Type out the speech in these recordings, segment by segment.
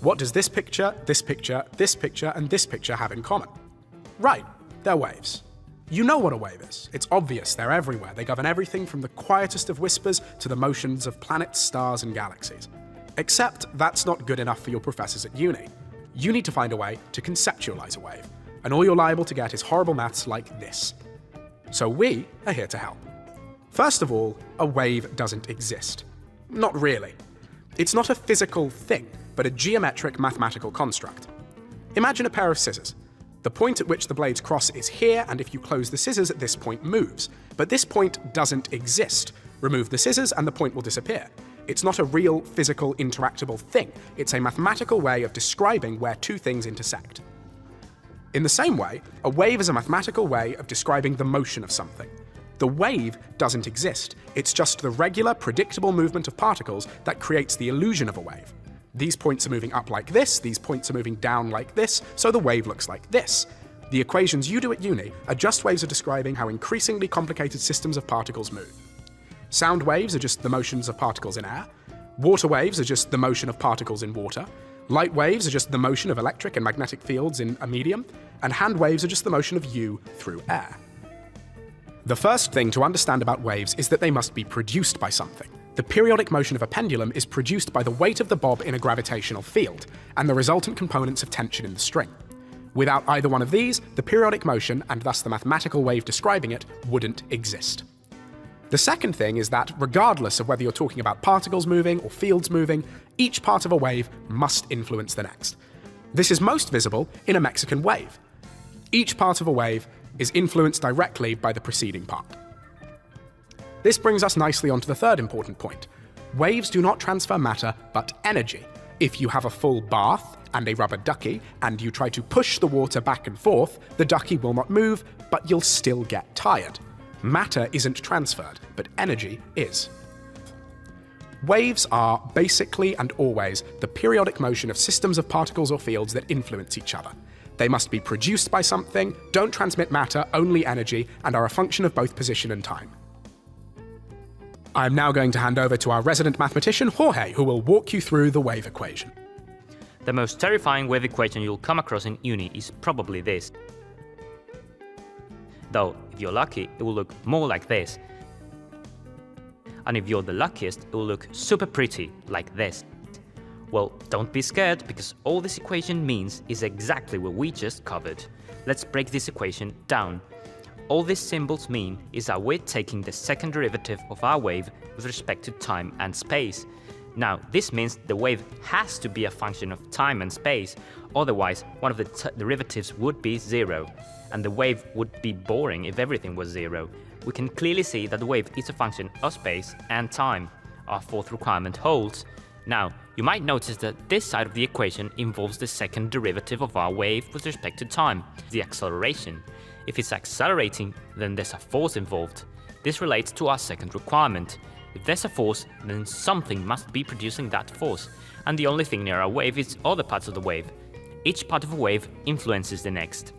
What does this picture, this picture, this picture, and this picture have in common? Right, they're waves. You know what a wave is. It's obvious, they're everywhere. They govern everything from the quietest of whispers to the motions of planets, stars, and galaxies. Except that's not good enough for your professors at uni. You need to find a way to conceptualize a wave, and all you're liable to get is horrible maths like this. So we are here to help. First of all, a wave doesn't exist. Not really. It's not a physical thing, but a geometric mathematical construct. Imagine a pair of scissors. The point at which the blades cross is here, and if you close the scissors, this point moves. But this point doesn't exist. Remove the scissors and the point will disappear. It's not a real, physical, interactable thing. It's a mathematical way of describing where two things intersect. In the same way, a wave is a mathematical way of describing the motion of something. The wave doesn't exist. It's just the regular, predictable movement of particles that creates the illusion of a wave. These points are moving up like this, these points are moving down like this, so the wave looks like this. The equations you do at uni are just ways of describing how increasingly complicated systems of particles move. Sound waves are just the motions of particles in air. Water waves are just the motion of particles in water. Light waves are just the motion of electric and magnetic fields in a medium. And hand waves are just the motion of you through air. The first thing to understand about waves is that they must be produced by something. The periodic motion of a pendulum is produced by the weight of the bob in a gravitational field, and the resultant components of tension in the string. Without either one of these, the periodic motion, and thus the mathematical wave describing it, wouldn't exist. The second thing is that, regardless of whether you're talking about particles moving or fields moving, each part of a wave must influence the next. This is most visible in a Mexican wave. Each part of a wave is influenced directly by the preceding part. This brings us nicely onto the third important point. Waves do not transfer matter, but energy. If you have a full bath and a rubber ducky, and you try to push the water back and forth, the ducky will not move, but you'll still get tired. Matter isn't transferred, but energy is. Waves are, basically and always, the periodic motion of systems of particles or fields that influence each other. They must be produced by something, don't transmit matter, only energy, and are a function of both position and time. I'm now going to hand over to our resident mathematician, Jorge, who will walk you through the wave equation. The most terrifying wave equation you'll come across in uni is probably this. Though, if you're lucky, it will look more like this. And if you're the luckiest, it will look super pretty, like this. Well, don't be scared, because all this equation means is exactly what we just covered. Let's break this equation down. All these symbols mean is that we're taking the second derivative of our wave with respect to time and space. Now, this means the wave has to be a function of time and space, otherwise one of the derivatives would be zero, and the wave would be boring if everything was zero. We can clearly see that the wave is a function of space and time. Our fourth requirement holds. Now, you might notice that this side of the equation involves the second derivative of our wave with respect to time, the acceleration. If it's accelerating, then there's a force involved. This relates to our second requirement. If there's a force, then something must be producing that force, and the only thing near our wave is other parts of the wave. Each part of a wave influences the next.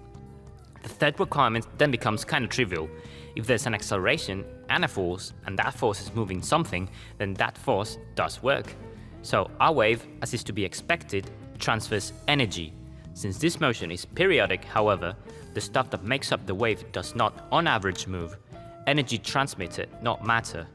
The third requirement then becomes kind of trivial. If there's an acceleration and a force, and that force is moving something, then that force does work. So our wave, as is to be expected, transfers energy. Since this motion is periodic, however, the stuff that makes up the wave does not, on average, move. Energy transmitted, not matter.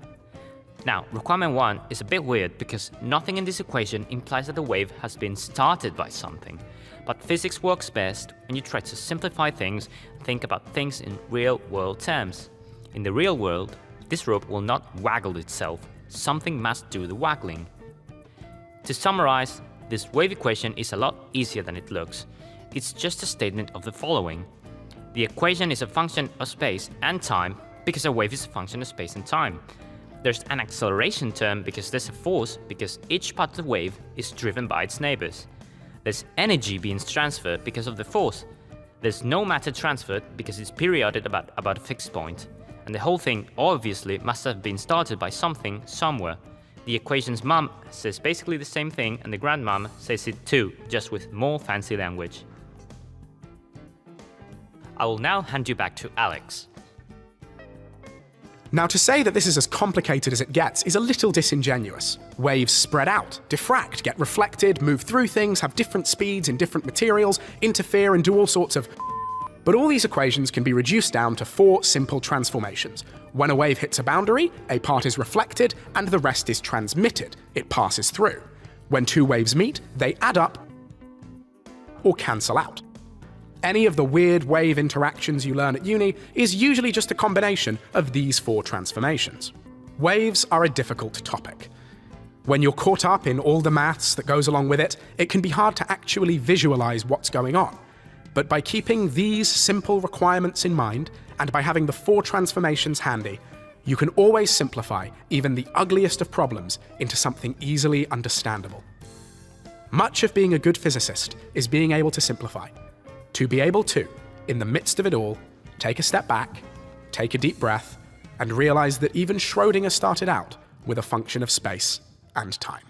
Now, requirement 1 is a bit weird because nothing in this equation implies that the wave has been started by something. But physics works best when you try to simplify things and think about things in real-world terms. In the real world, this rope will not waggle itself. Something must do the waggling. To summarize, this wave equation is a lot easier than it looks. It's just a statement of the following. The equation is a function of space and time because a wave is a function of space and time. There's an acceleration term because there's a force because each part of the wave is driven by its neighbors. There's energy being transferred because of the force. There's no matter transferred because it's periodic about a fixed point. And the whole thing obviously must have been started by something somewhere. The equation's mum says basically the same thing and the grandmom says it too, just with more fancy language. I will now hand you back to Alex. Now, to say that this is as complicated as it gets is a little disingenuous. Waves spread out, diffract, get reflected, move through things, have different speeds in different materials, interfere and do all sorts of... But all these equations can be reduced down to 4 simple transformations. When a wave hits a boundary, a part is reflected and the rest is transmitted. It passes through. When 2 waves meet, they add up or cancel out. Any of the weird wave interactions you learn at uni is usually just a combination of these 4 transformations. Waves are a difficult topic. When you're caught up in all the maths that goes along with it, it can be hard to actually visualize what's going on. But by keeping these simple requirements in mind, and by having the 4 transformations handy, you can always simplify even the ugliest of problems into something easily understandable. Much of being a good physicist is being able to simplify. To be able to, in the midst of it all, take a step back, take a deep breath, and realize that even Schrödinger started out with a function of space and time.